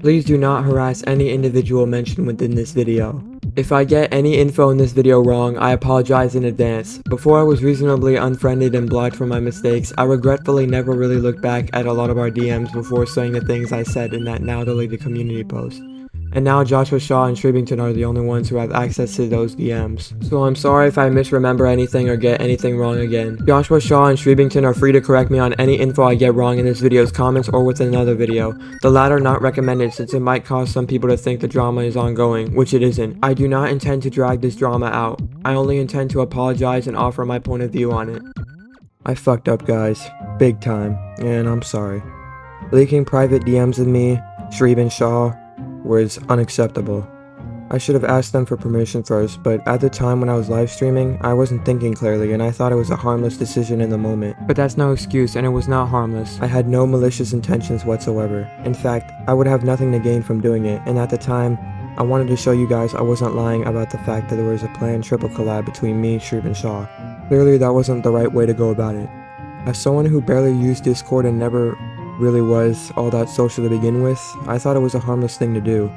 Please do not harass any individual mentioned within this video. If I get any info in this video wrong, I apologize in advance. Before I was reasonably unfriended and blocked for my mistakes, I regretfully never really looked back at a lot of our DMs before saying the things I said in that now deleted community post. And now Joshua Shaw and Shreebington are the only ones who have access to those DMs. So I'm sorry if I misremember anything or get anything wrong again. Joshua Shaw and Shreebington are free to correct me on any info I get wrong in this video's comments or within another video. The latter not recommended since it might cause some people to think the drama is ongoing, which it isn't. I do not intend to drag this drama out. I only intend to apologize and offer my point of view on it. I fucked up, guys. Big time. And I'm sorry. Leaking private DMs of me, Shreeb and Shaw, was unacceptable. I should have asked them for permission first, but at the time when I was live streaming, I wasn't thinking clearly and I thought it was a harmless decision in the moment. But that's no excuse, and it was not harmless. I had no malicious intentions whatsoever. In fact, I would have nothing to gain from doing it, and at the time, I wanted to show you guys I wasn't lying about the fact that there was a planned triple collab between me, Shreeb, and Shaw. Clearly that wasn't the right way to go about it. As someone who barely used Discord and never really was all that social to begin with, I thought it was a harmless thing to do.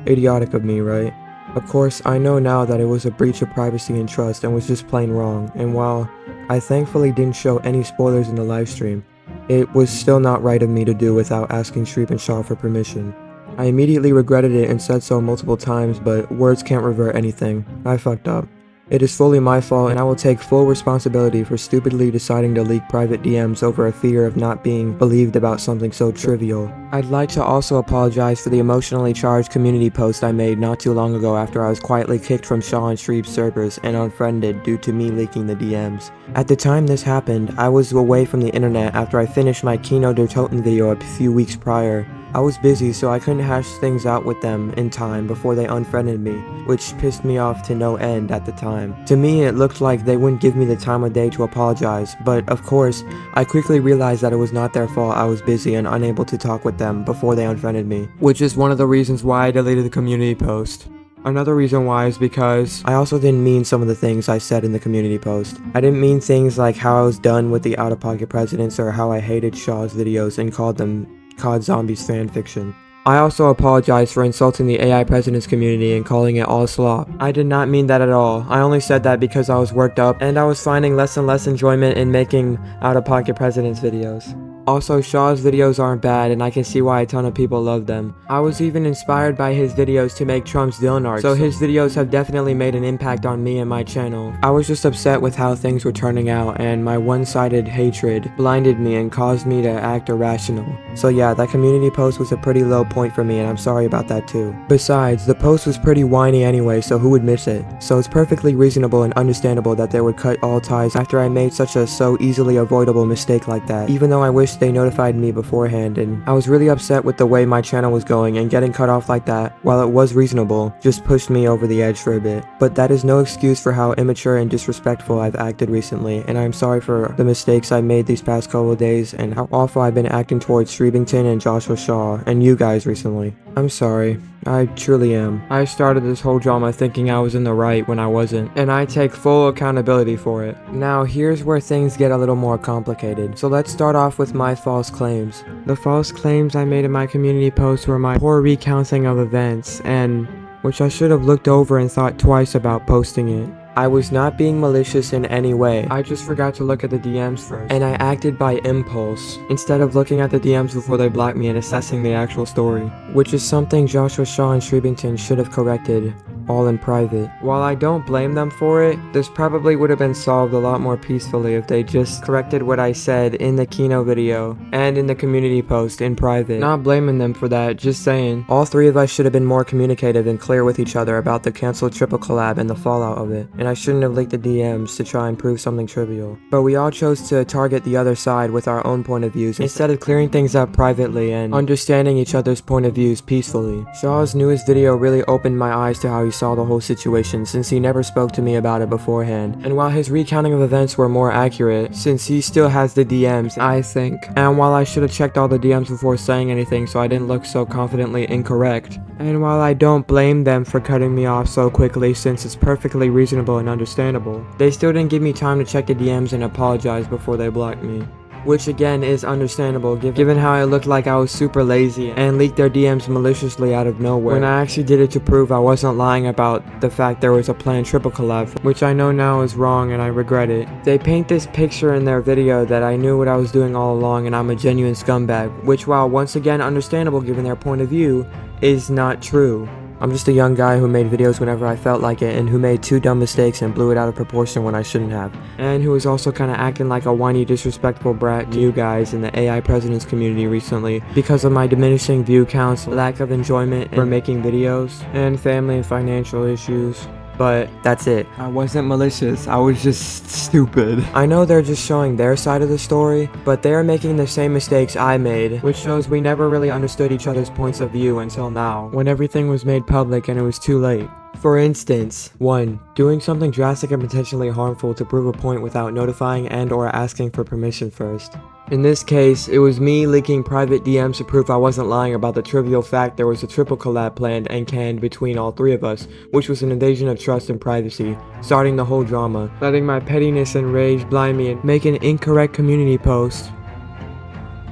Idiotic of me, right? Of course, I know now that it was a breach of privacy and trust and was just plain wrong, and while I thankfully didn't show any spoilers in the livestream, it was still not right of me to do without asking Shreeb and Shaw for permission. I immediately regretted it and said so multiple times, but words can't revert anything. I fucked up. It is fully my fault, and I will take full responsibility for stupidly deciding to leak private DMs over a fear of not being believed about something so trivial. I'd like to also apologize for the emotionally charged community post I made not too long ago after I was quietly kicked from Shaw and Shreeb's servers and unfriended due to me leaking the DMs. At the time this happened, I was away from the internet after I finished my Kino video a few weeks prior. I was busy, so I couldn't hash things out with them in time before they unfriended me, which pissed me off to no end at the time. To me, it looked like they wouldn't give me the time of day to apologize, but of course, I quickly realized that it was not their fault I was busy and unable to talk with them before they unfriended me, which is one of the reasons why I deleted the community post. Another reason why is because I also didn't mean some of the things I said in the community post. I didn't mean things like how I was done with the out-of-pocket presidents or how I hated Shaw's videos and called them COD Zombies fanfiction. I also apologize for insulting the AI Presidents community and calling it all slop. I did not mean that at all. I only said that because I was worked up and I was finding less and less enjoyment in making out-of-pocket Presidents videos. Also, Shaw's videos aren't bad and I can see why a ton of people love them. I was even inspired by his videos to make Trump's villain art, so his videos have definitely made an impact on me and my channel. I was just upset with how things were turning out and my one-sided hatred blinded me and caused me to act irrational. So yeah, that community post was a pretty low point for me and I'm sorry about that too. Besides, the post was pretty whiny anyway, so who would miss it? So it's perfectly reasonable and understandable that they would cut all ties after I made such a so easily avoidable mistake like that, even though I wish they notified me beforehand, and I was really upset with the way my channel was going, and getting cut off like that, while it was reasonable, just pushed me over the edge for a bit. But that is no excuse for how immature and disrespectful I've acted recently, and I'm sorry for the mistakes I made these past couple of days and how awful I've been acting towards Shreebington and Joshua Shaw and you guys recently. I'm sorry. I truly am. I started this whole drama thinking I was in the right when I wasn't, and I take full accountability for it. Now here's where things get a little more complicated. So let's start off with my false claims. The false claims I made in my community post were my poor recounting of events, and which I should have looked over and thought twice about posting it. I was not being malicious in any way. I just forgot to look at the DMs first, and I acted by impulse, instead of looking at the DMs before they blocked me and assessing the actual story, which is something Joshua Shaw and Shreebington should have corrected, all in private. While I don't blame them for it, this probably would have been solved a lot more peacefully if they just corrected what I said in the Kino video and in the community post in private. Not blaming them for that, just saying. All three of us should have been more communicative and clear with each other about the canceled triple collab and the fallout of it, and I shouldn't have leaked the DMs to try and prove something trivial. But we all chose to target the other side with our own point of views instead of clearing things up privately and understanding each other's point of views peacefully. Shaw's newest video really opened my eyes to how he saw the whole situation, since he never spoke to me about it beforehand, and while his recounting of events were more accurate since he still has the DMs, I think, and while I should have checked all the DMs before saying anything so I didn't look so confidently incorrect, and while I don't blame them for cutting me off so quickly since it's perfectly reasonable and understandable, they still didn't give me time to check the DMs and apologize before they blocked me. which again is understandable given how I looked like I was super lazy and leaked their DMs maliciously out of nowhere, when I actually did it to prove I wasn't lying about the fact there was a planned triple collab, which I know now is wrong and I regret it. They paint this picture in their video that I knew what I was doing all along and I'm a genuine scumbag, which, while once again understandable given their point of view, is not true. I'm just a young guy who made videos whenever I felt like it, and who made 2 dumb mistakes and blew it out of proportion when I shouldn't have, and who was also kinda acting like a whiny, disrespectful brat to you guys in the AI presidents community recently because of my diminishing view counts, lack of enjoyment for making videos, and family and financial issues. But that's it. I wasn't malicious, I was just stupid. I know they're just showing their side of the story, but they're making the same mistakes I made, which shows we never really understood each other's points of view until now, when everything was made public and it was too late. For instance, 1. Doing something drastic and potentially harmful to prove a point without notifying and or asking for permission first. In this case, it was me leaking private DMs to prove I wasn't lying about the trivial fact there was a triple collab planned and canned between all 3 of us, which was an invasion of trust and privacy, starting the whole drama, letting my pettiness and rage blind me and make an incorrect community post,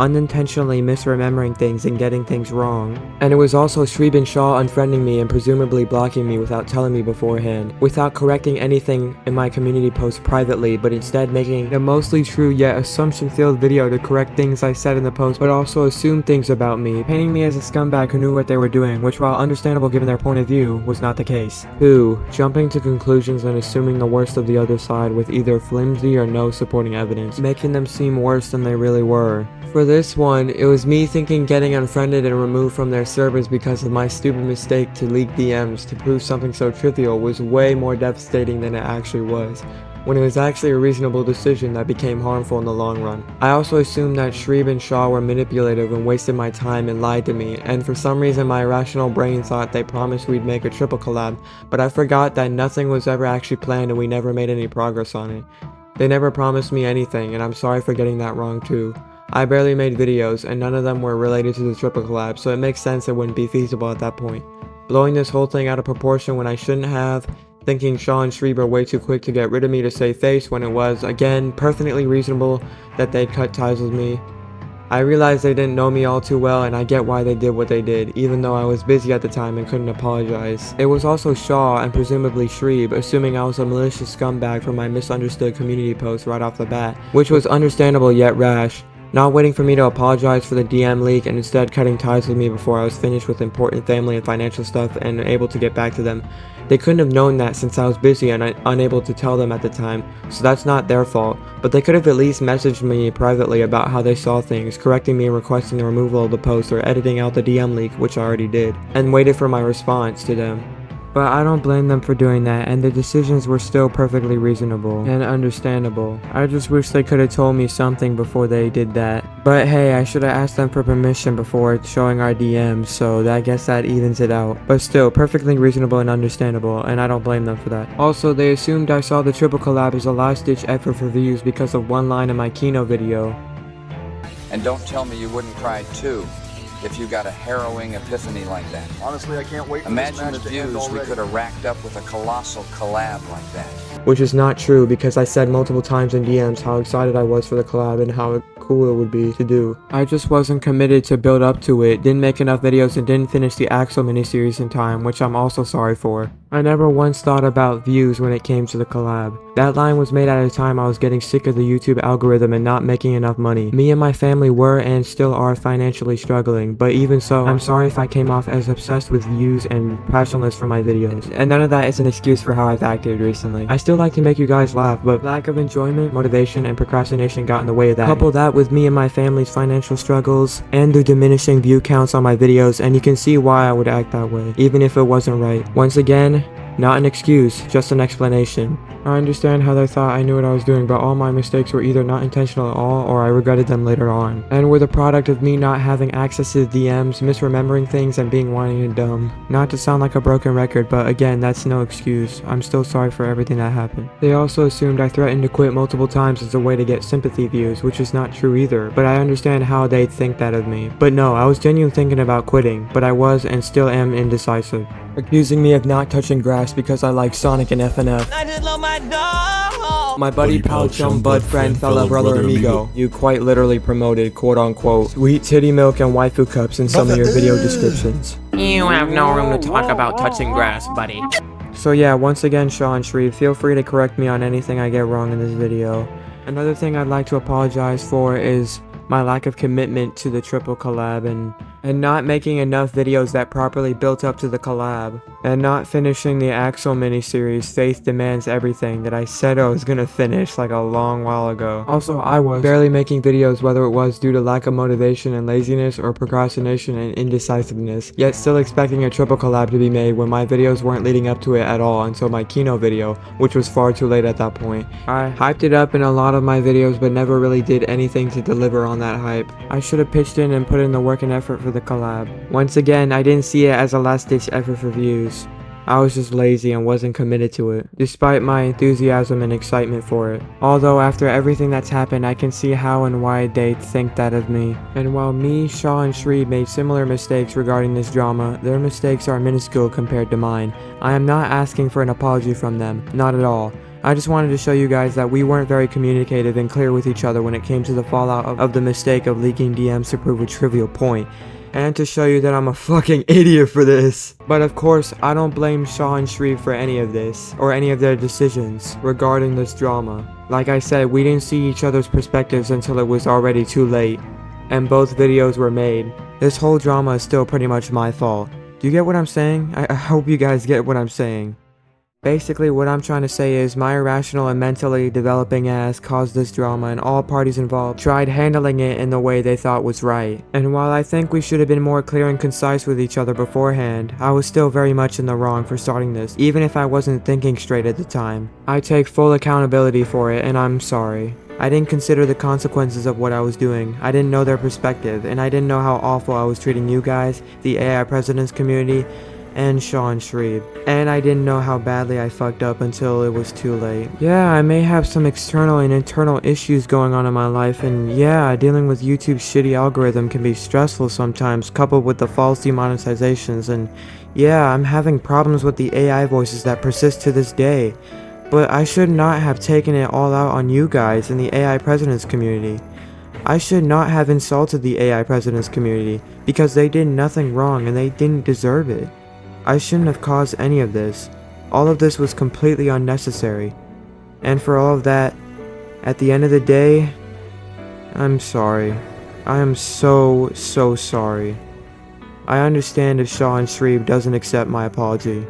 unintentionally misremembering things and getting things wrong. And it was also Joshua Shaw unfriending me and presumably blocking me without telling me beforehand, without correcting anything in my community post privately, but instead making a mostly true yet assumption-filled video to correct things I said in the post, but also assume things about me, painting me as a scumbag who knew what they were doing, which, while understandable given their point of view, was not the case. 2. Jumping to conclusions and assuming the worst of the other side with either flimsy or no supporting evidence, making them seem worse than they really were. For this one, it was me thinking getting unfriended and removed from their servers because of my stupid mistake to leak DMs to prove something so trivial was way more devastating than it actually was, when it was actually a reasonable decision that became harmful in the long run. I also assumed that Shreeb and Shaw were manipulative and wasted my time and lied to me, and for some reason my irrational brain thought they promised we'd make a triple collab, but I forgot that nothing was ever actually planned and we never made any progress on it. They never promised me anything, and I'm sorry for getting that wrong too. I barely made videos, and none of them were related to the triple collab, so it makes sense it wouldn't be feasible at that point. Blowing this whole thing out of proportion when I shouldn't have, thinking Shaw and Shreeb were way too quick to get rid of me to save face when it was, again, perfectly reasonable that they'd cut ties with me. I realized they didn't know me all too well, and I get why they did what they did, even though I was busy at the time and couldn't apologize. It was also Shaw and presumably Shreeb assuming I was a malicious scumbag for my misunderstood community post right off the bat, which was understandable yet rash. Not waiting for me to apologize for the DM leak and instead cutting ties with me before I was finished with important family and financial stuff and able to get back to them. They couldn't have known that since I was busy and unable to tell them at the time, so that's not their fault, but they could have at least messaged me privately about how they saw things, correcting me and requesting the removal of the post or editing out the DM leak, which I already did, and waited for my response to them. But I don't blame them for doing that, and their decisions were still perfectly reasonable and understandable. I just wish they could have told me something before they did that. But hey, I should have asked them for permission before showing our DMs, so I guess that evens it out. But still, perfectly reasonable and understandable, and I don't blame them for that. Also, they assumed I saw the triple collab as a last-ditch effort for views because of one line in my Kino video. And don't tell me you wouldn't cry too if you got a harrowing epiphany like that. Honestly, I can't wait for Imagine this the match to end views we already. could have racked up with a colossal collab like that. Which is not true because I said multiple times in DMs how excited I was for the collab and how cool it would be to do. I just wasn't committed to build up to it, didn't make enough videos, and didn't finish the Axel miniseries in time, which I'm also sorry for. I never once thought about views when it came to the collab. That line was made at a time I was getting sick of the YouTube algorithm and not making enough money. Me and my family were and still are financially struggling, but even so, I'm sorry if I came off as obsessed with views and passionless for my videos. And none of that is an excuse for how I've acted recently. I still like to make you guys laugh, but lack of enjoyment, motivation, and procrastination got in the way of that. Couple that with me and my family's financial struggles and the diminishing view counts on my videos, and you can see why I would act that way, even if it wasn't right. Once again, not an excuse, just an explanation. I understand how they thought I knew what I was doing, but all my mistakes were either not intentional at all or I regretted them later on, and were the product of me not having access to the DMs, misremembering things, and being whiny and dumb. Not to sound like a broken record, but again, that's no excuse. I'm still sorry for everything that happened. They also assumed I threatened to quit multiple times as a way to get sympathy views, which is not true either, but I understand how they'd think that of me. But no, I was genuinely thinking about quitting, but I was and still am indecisive. accusing me of not touching grass because I like Sonic and FNF. I just love my dog. My buddy, pal, chum, bud, friend, fella, brother, amigo. You quite literally promoted, quote unquote, sweet titty milk and waifu cups in some of your video descriptions. You have no room to talk about touching grass, buddy. So yeah, once again, Shaw and Shreeb, feel free to correct me on anything I get wrong in this video. Another thing I'd like to apologize for is my lack of commitment to the triple collab and not making enough videos that properly built up to the collab, and not finishing the Axel miniseries Faith Demands Everything that I said I was gonna finish like a long while ago. Also, I was barely making videos, whether it was due to lack of motivation and laziness or procrastination and indecisiveness, yet still expecting a triple collab to be made when my videos weren't leading up to it at all until my Kino video, which was far too late at that point. I hyped it up in a lot of my videos but never really did anything to deliver on that hype. I should have pitched in and put in the work and effort for the collab. Once again, I didn't see it as a last-ditch effort for views. I was just lazy and wasn't committed to it, despite my enthusiasm and excitement for it. Although after everything that's happened, I can see how and why they'd think that of me. And while me, Shaw, and Shreeb made similar mistakes regarding this drama, their mistakes are minuscule compared to mine. I am not asking for an apology from them, not at all. I just wanted to show you guys that we weren't very communicative and clear with each other when it came to the fallout of the mistake of leaking DMs to prove a trivial point. And to show you that I'm a fucking idiot for this. But of course, I don't blame Shaw and Shreeb for any of this, or any of their decisions regarding this drama. Like I said, we didn't see each other's perspectives until it was already too late, and both videos were made. This whole drama is still pretty much my fault. Do you get what I'm saying? I hope you guys get what I'm saying. Basically, what I'm trying to say is my irrational and mentally developing ass caused this drama, and all parties involved tried handling it in the way they thought was right. And while I think we should have been more clear and concise with each other beforehand, I was still very much in the wrong for starting this, even if I wasn't thinking straight at the time. I take full accountability for it, and I'm sorry. I didn't consider the consequences of what I was doing. I didn't know their perspective, and I didn't know how awful I was treating you guys, the AI Presidents community, and Shaw and Shreeb. And I didn't know how badly I fucked up until it was too late. Yeah, I may have some external and internal issues going on in my life, and yeah, dealing with YouTube's shitty algorithm can be stressful sometimes, coupled with the false demonetizations, and yeah, I'm having problems with the AI voices that persist to this day. But I should not have taken it all out on you guys in the AI Presidents community. I should not have insulted the AI Presidents community, because they did nothing wrong and they didn't deserve it. I shouldn't have caused any of this. All of this was completely unnecessary. And for all of that, at the end of the day, I'm sorry. I am so sorry. I understand if Shaw and Shreeb doesn't accept my apology.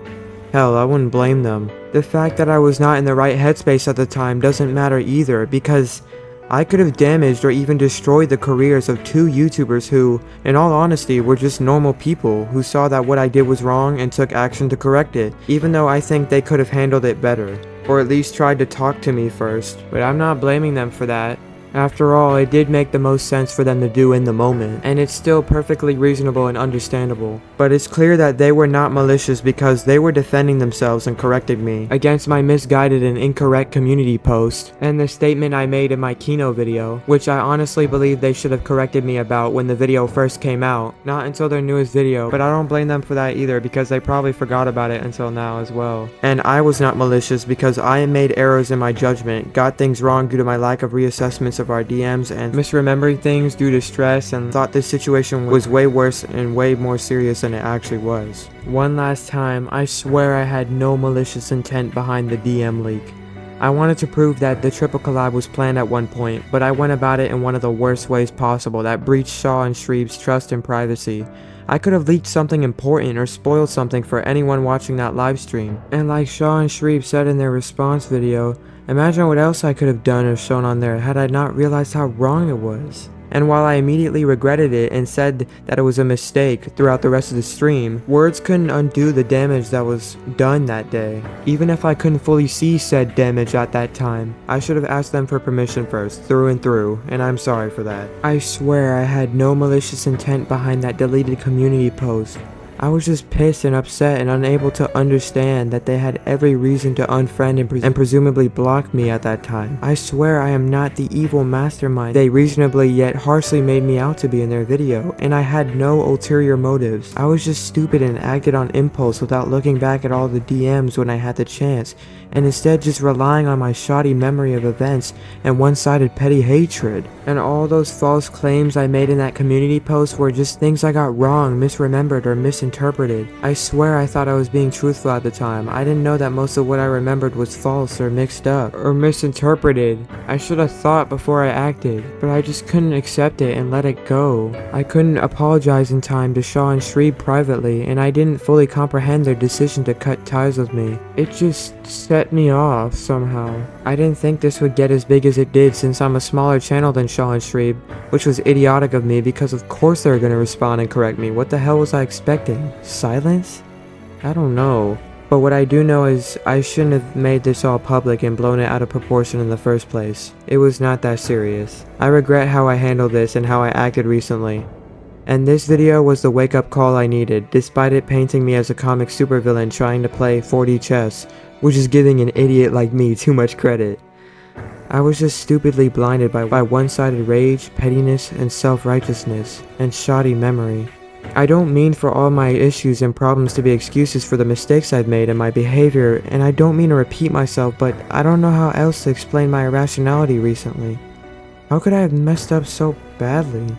Hell, I wouldn't blame them. The fact that I was not in the right headspace at the time doesn't matter either, because I could have damaged or even destroyed the careers of two YouTubers who, in all honesty, were just normal people who saw that what I did was wrong and took action to correct it, even though I think they could have handled it better, or at least tried to talk to me first. But I'm not blaming them for that. After all, it did make the most sense for them to do in the moment, and it's still perfectly reasonable and understandable. But it's clear that they were not malicious because they were defending themselves and correcting me against my misguided and incorrect community post, and the statement I made in my Kino video, which I honestly believe they should have corrected me about when the video first came out, not until their newest video, but I don't blame them for that either because they probably forgot about it until now as well. And I was not malicious because I made errors in my judgment, got things wrong due to my lack of reassessments of our DMs, and misremembering things due to stress, and thought this situation was way worse and way more serious than it actually was. One last time, I swear I had no malicious intent behind the DM leak. I wanted to prove that the triple collab was planned at one point, but I went about it in one of the worst ways possible that breached Shaw and Shreeb's trust and privacy. I could have leaked something important or spoiled something for anyone watching that live stream. And like Shaw and Shreeb said in their response video, imagine what else I could have done or shown on there had I not realized how wrong it was. And while I immediately regretted it and said that it was a mistake throughout the rest of the stream, words couldn't undo the damage that was done that day. Even if I couldn't fully see said damage at that time, I should have asked them for permission first, through and through, and I'm sorry for that. I swear I had no malicious intent behind that deleted community post. I was just pissed and upset and unable to understand that they had every reason to unfriend and presumably block me at that time. I swear I am not the evil mastermind they reasonably yet harshly made me out to be in their video, and I had no ulterior motives. I was just stupid and acted on impulse without looking back at all the DMs when I had the chance, and instead just relying on my shoddy memory of events and one-sided petty hatred. And all those false claims I made in that community post were just things I got wrong, misremembered, or misinterpreted. I swear I thought I was being truthful at the time. I didn't know that most of what I remembered was false or mixed up or misinterpreted. I should have thought before I acted, but I just couldn't accept it and let it go. I couldn't apologize in time to Shaw and Shreeb privately, and I didn't fully comprehend their decision to cut ties with me. It just set me off somehow. I didn't think this would get as big as it did since I'm a smaller channel than Shaw and Shreeb, which was idiotic of me because of course they're gonna respond and correct me. What the hell was I expecting? Silence? I don't know. But what I do know is I shouldn't have made this all public and blown it out of proportion in the first place. It was not that serious. I regret how I handled this and how I acted recently. And this video was the wake-up call I needed, despite it painting me as a comic supervillain trying to play 4D chess, which is giving an idiot like me too much credit. I was just stupidly blinded by one-sided rage, pettiness, and self-righteousness, and shoddy memory. I don't mean for all my issues and problems to be excuses for the mistakes I've made and my behavior, and I don't mean to repeat myself, but I don't know how else to explain my irrationality recently. How could I have messed up so badly?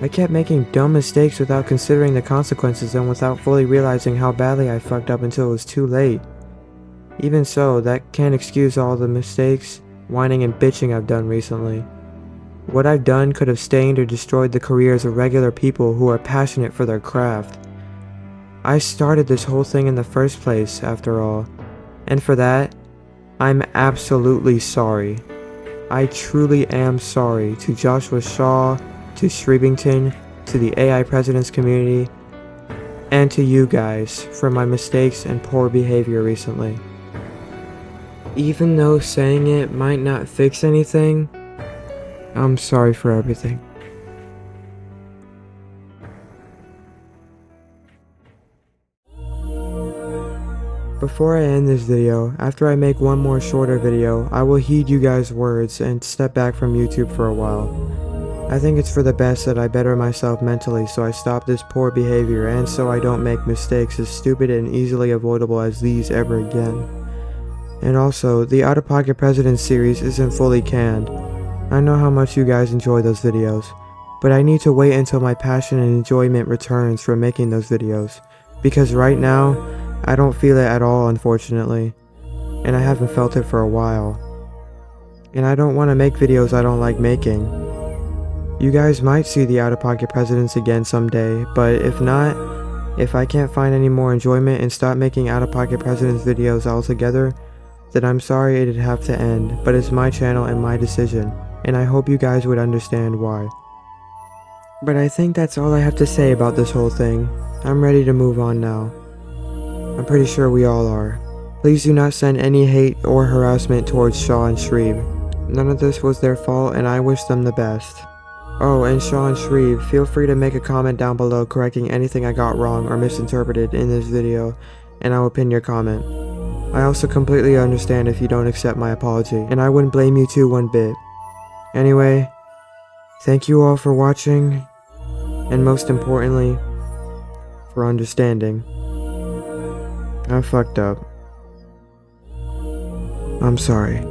I kept making dumb mistakes without considering the consequences and without fully realizing how badly I fucked up until it was too late. Even so, that can't excuse all the mistakes, whining and bitching I've done recently. What I've done could have stained or destroyed the careers of regular people who are passionate for their craft. I started this whole thing in the first place, after all, and for that, I'm absolutely sorry. I truly am sorry to Joshua Shaw, to Shreebington, to the AI Presidents community, and to you guys for my mistakes and poor behavior recently. Even though saying it might not fix anything, I'm sorry for everything. Before I end this video, after I make one more shorter video, I will heed you guys' words and step back from YouTube for a while. I think it's for the best that I better myself mentally so I stop this poor behavior and so I don't make mistakes as stupid and easily avoidable as these ever again. And also, the Out of Pocket President series isn't fully canned. I know how much you guys enjoy those videos, but I need to wait until my passion and enjoyment returns from making those videos, because right now, I don't feel it at all, unfortunately, and I haven't felt it for a while. And I don't want to make videos I don't like making. You guys might see the Out of Pocket Presidents again someday, but if not, if I can't find any more enjoyment and stop making Out of Pocket Presidents videos altogether, then I'm sorry it'd have to end, but it's my channel and my decision, and I hope you guys would understand why. But I think that's all I have to say about this whole thing. I'm ready to move on now. I'm pretty sure we all are. Please do not send any hate or harassment towards Shaw and Shreeb. None of this was their fault and I wish them the best. Oh, and Shaw and Shreeb, feel free to make a comment down below correcting anything I got wrong or misinterpreted in this video, and I will pin your comment. I also completely understand if you don't accept my apology, and I wouldn't blame you too one bit. Anyway, thank you all for watching, and most importantly, for understanding. I fucked up. I'm sorry.